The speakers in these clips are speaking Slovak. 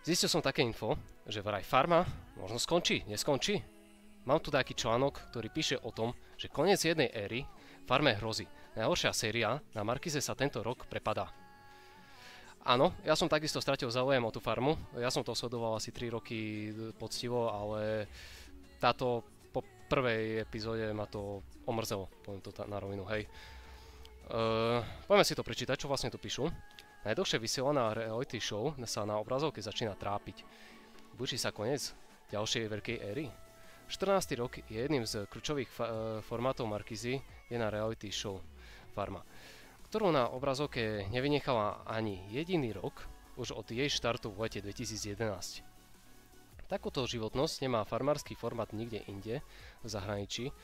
Zistil som také info, že vraj farma možno skončí, neskončí. Mám tu taký článok, ktorý píše o tom, že koniec jednej éry farme hrozí. Najhoršia séria na Markize sa tento rok prepadá. Áno, ja som takisto stratil záujem o tú farmu. Ja som to sledoval asi 3 roky poctivo, ale táto po prvej epizóde ma to omrzelo, poviem to na rovinu, hej. Poďme si to prečítať, čo vlastne tu píšu. Najdlhšie vysielaná reality show sa na obrazovke začína trápiť. Blíži sa koniec ďalšej veľkej éry. 14. rok je jedným z kľúčových formátov Markizy, je na reality show Farma, ktorú na obrazovke nevynechala ani jediný rok, už od jej štartu v lete 2011. Takúto životnosť nemá farmársky formát nikde inde v zahraničí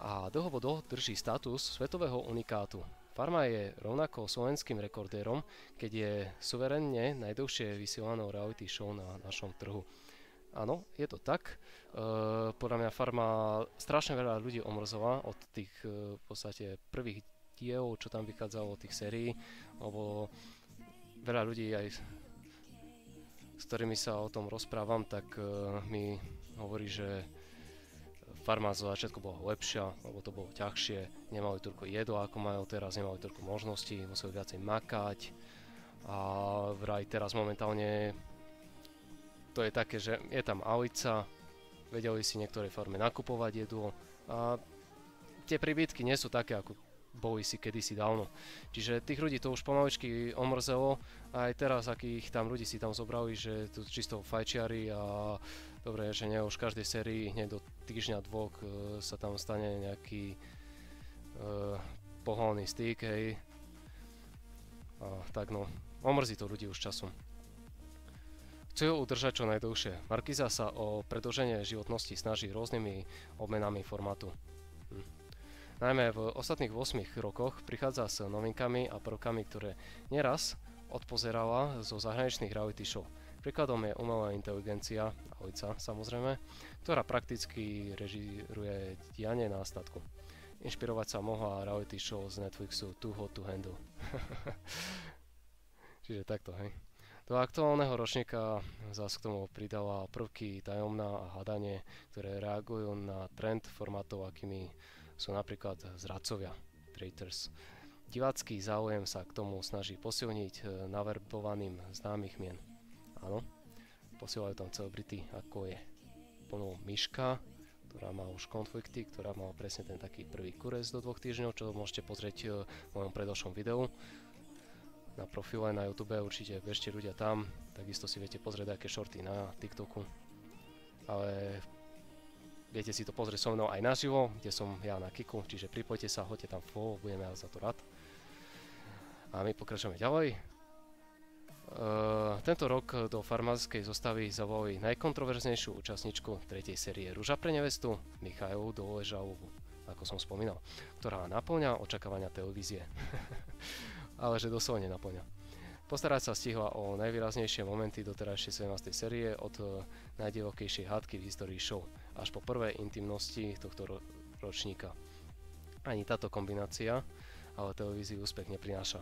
a dlhodobo drží status svetového unikátu. Farma je rovnako slovenským rekordérom, keď je suverenne najdlhšie vysielanou reality show na našom trhu. Áno, je to tak. Podľa mňa Farma strašne veľa ľudí omrzela od tých v podstate prvých dielov, čo tam vychádzalo od tých sérií, lebo veľa ľudí aj s ktorými sa o tom rozprávam, tak mi hovorí, že Farma zo začiatku bola lepšia, lebo to bolo ťažšie, nemali toľko jedla ako majú teraz, nemali toľko možností, museli viacej makať a vraj teraz momentálne to je také, že je tam Alica, vedeli si niektoré farme nakupovať jedlo a tie príbytky nie sú také, ako boli si kedysi dávno. Čiže tých ľudí to už pomaličky omrzelo a aj teraz, akých tam ľudí si tam zobrali, že tu čisto fajčiari a dobre, že nie už v každej sérii hneď do týždňa, dvoch sa tam stane nejaký pohlavný styk, hej. A tak no, omrzí to ľudí už časom. Chcú ju udržať čo najdlhšie. Markiza sa o predĺženie životnosti snaží rôznymi obmenami formátu. Najmä v ostatných 8 rokoch prichádza s novinkami a prvkami, ktoré neraz odpozerala zo zahraničných reality show. Príkladom je umelá inteligencia, Alica samozrejme, ktorá prakticky režíruje dianie na statku. Inšpirovať sa mohla reality show z Netflixu Too Hot to Handle. Čiže takto, hej. Do aktuálneho ročníka zase k tomu pridala prvky tajomná a hádanie, ktoré reagujú na trend formátov, akými sú napríklad zradcovia, traitors. Divácky záujem sa k tomu snaží posilniť naverbovaným známych mien. Áno, posielajú tam celebrity, ako je plnou Myška, ktorá má už konflikty, ktorá mala presne ten taký prvý kurez do 2 týždňov, čo môžete pozrieť v mojom predošlom videu. Na profile na YouTube určite bežte ľudia tam, takisto si viete pozrieť aké shorty na TikToku. Ale viete si to pozrieť so mnou aj naživo, kde som ja na Kiku, čiže pripojte sa, hoďte tam follow, budeme za to rád. A my pokračujeme ďalej. Tento rok do farmárskej zostavy zavolali najkontroverznejšiu účastničku 3. série Ruža pre nevestu, Michailu Doležalovú, ako som spomínal, ktorá naplňa očakávania televízie. Ale že doslovne naplňa. Postarať sa stihla o najvýraznejšie momenty doterajšej 17. série od najdivokejšej hádky v histórii show až po prvé intimnosti tohto ročníka. Ani táto kombinácia ale televízii úspech neprináša.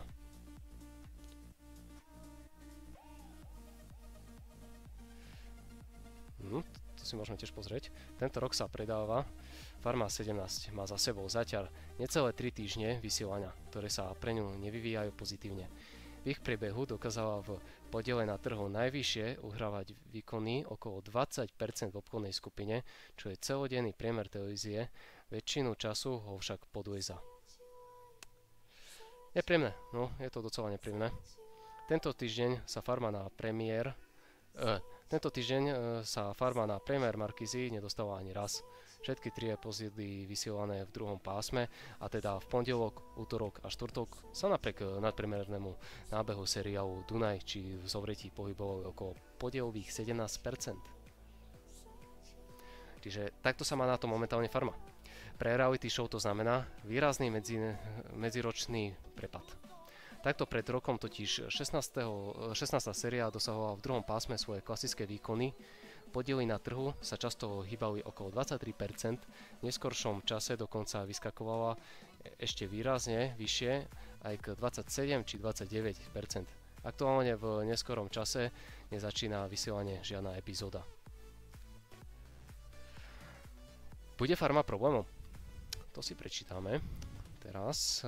To si môžeme tiež pozrieť. Tento rok sa predáva Farma 17, má za sebou zatiaľ necelé 3 týždne vysielania, ktoré sa pre ňu nevyvíjajú pozitívne. V ich priebehu dokázala v podiele na trhu najvyššie uhrávať výkony okolo 20% v obchodnej skupine, čo je celodenný priemer televízie, väčšinu času ho však podlieza. Nepríjemné, no je to docela nepríjemné. Tento týždeň sa Farma na premiér Markizy nedostala ani raz. Všetky 3 epizódy vysielané v druhom pásme, a teda v pondelok, útorok a štvrtok, sa napriek nadpriemernému nábehu seriálu Dunaj či v zovretí pohybovalo okolo podielových 17%. Čiže takto sa má na to momentálne Farma. Pre reality show to znamená výrazný medziročný prepad. Takto pred rokom totiž 16. séria dosahovala v druhom pásme svoje klasické výkony. Podiely na trhu sa často hýbali okolo 23%, v neskoršom čase dokonca vyskakovala ešte výrazne vyššie aj k 27 či 29%. Aktuálne v neskorom čase nezačína vysielanie žiadna epizóda. Bude farma problémom? To si prečítame teraz.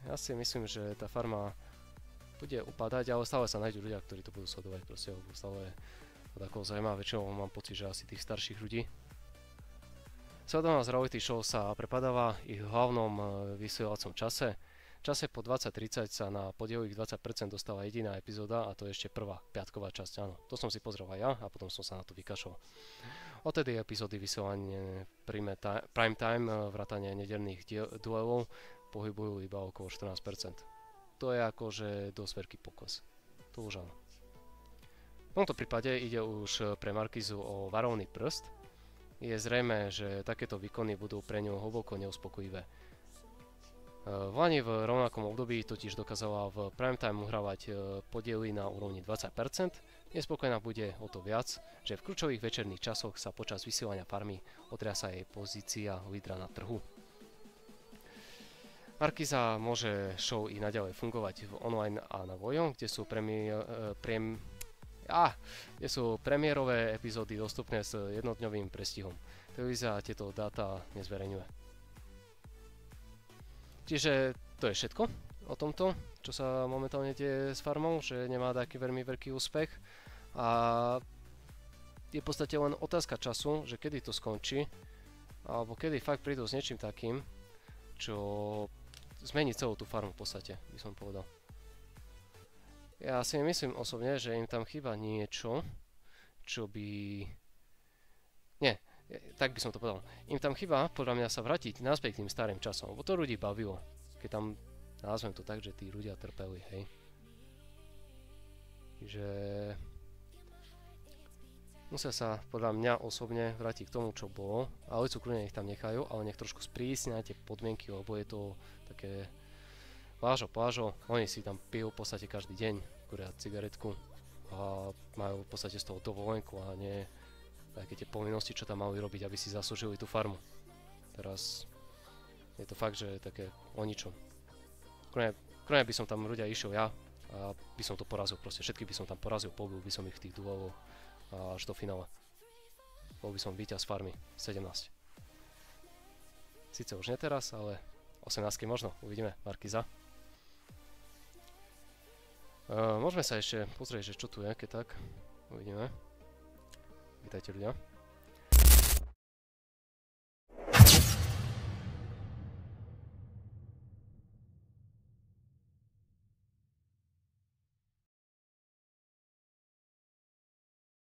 Ja si myslím, že tá farma bude upadať, ale stále sa nájdú ľudia, ktorí to budú sledovať. Proste stále takou zaujímavé, väčšinou mám pocit, že asi tých starších ľudí. Sledovaná z reality show sa prepadáva ich v hlavnom vysielacom čase. V čase po 20:30 sa na podielových 20% dostáva jediná epizóda a to je ešte prvá piatková časť, áno. To som si pozrel aj ja a potom som sa na to vykašľal. Odtedy epizódy vysielanie prime time, vrátane nedelných duelov pohybujú iba okolo 14%. To je akože dosť veľký pokles. To už áno. V tomto prípade ide už pre Markízu o varovný prst. Je zrejmé, že takéto výkony budú pre ňu hlboko neuspokojivé. V lani v rovnakom období totiž dokázala v primetime uhrávať podiely na úrovni 20%. Nespokojná bude o to viac, že v kľúčových večerných časoch sa počas vysielania farmy otriasa jej pozícia lídra na trhu. Markíza môže show i naďalej fungovať v online a na Vojo, kde sú premiérové epizódy dostupné s jednodňovým prestihom. Televízia tieto dáta nezverejňuje. Čiže to je všetko o tomto, čo sa momentálne deje s farmou, že nemá taký veľmi veľký úspech a je v podstate len otázka času, že kedy to skončí alebo kedy fakt prídu s niečím takým, čo zmení celú tú farmu v podstate, by som povedal. Ja si myslím osobne, že im tam chýba niečo, čo by... Nie, tak by som to povedal. Im tam chýba, podľa mňa, sa vrátiť naspäť k tým starým časom, lebo to ľudí bavilo. Keď tam, nazvem to tak, že tí ľudia trpeli, hej. Že... Musia sa, podľa mňa osobne, vrátiť k tomu, čo bolo. A Alicu kľudne nech tam nechajú, ale nech trošku sprísnia tie podmienky, lebo je to také... Plážo, oni si tam pijú v podstate každý deň, kuria cigaretku a majú v podstate z toho dovolenku a nie také tie povinnosti, čo tam mali robiť, aby si zaslúžili tú farmu. Teraz je to fakt, že je také o ničom. Kľudne by som tam ľudia išiel ja a by som to porazil, proste všetky by som tam porazil, pobil by som ich v tých dueloch až do finále. Bol by som víťaz farmy 17. Sice už nie teraz, ale 18 možno, uvidíme, Markíza. Môžeme sa ešte pozrieť, že čo tu je, keď tak. Uvidíme. Vítajte ľudia.